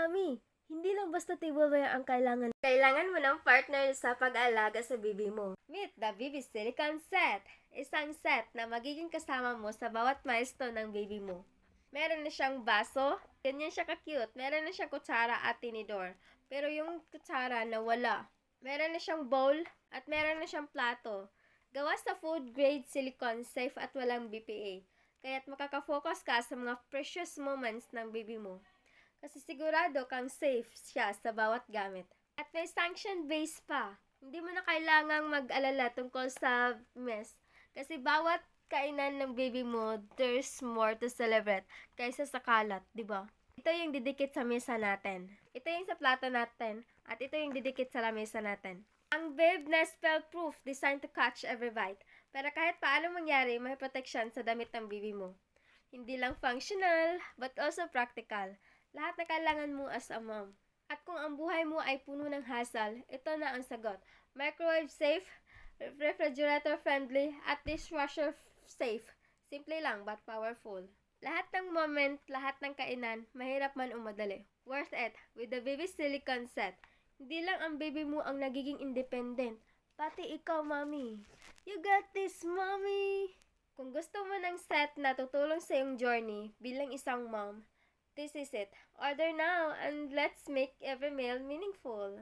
Mami, hindi lang basta tableware ang kailangan. Kailangan mo ng partner sa pag-aalaga sa baby mo. Meet the Baby Silicone Set. Isang set na magiging kasama mo sa bawat milestone ng baby mo. Meron na siyang baso, ganyan siya ka-cute. Meron na siyang kutsara at tinidor. Pero yung kutsara nawala. Meron na siyang bowl at meron na siyang plato. Gawa sa food grade silicone, safe at walang BPA. Kaya't makaka-focus ka sa mga precious moments ng baby mo. Kasi sigurado kang safe siya sa bawat gamit. At may sanction base pa. Hindi mo na kailangang mag-alala tungkol sa mess. Kasi bawat kainan ng baby mo, there's more to celebrate kaysa sa kalat, di ba? Ito yung didikit sa mesa natin. Ito yung sa plato natin. At ito yung didikit sa lamesa natin. Ang Babe na spell-proof, designed to catch every bite. Pero kahit paano mangyari, may protection sa damit ng baby mo. Hindi lang functional, but also practical. Lahat na kailangan mo as a mom. At kung ang buhay mo ay puno ng hassle, ito na ang sagot. Microwave safe, refrigerator friendly, at dishwasher safe. Simple lang but powerful. Lahat ng moment, lahat ng kainan, mahirap man o madali. Worth it with the Baby Silicone Set. Hindi lang ang baby mo ang nagiging independent, pati ikaw, Mommy. You got this, Mommy! Kung gusto mo ng set na tutulong sa iyong journey bilang isang mom, this is it. Order now and let's make every meal meaningful.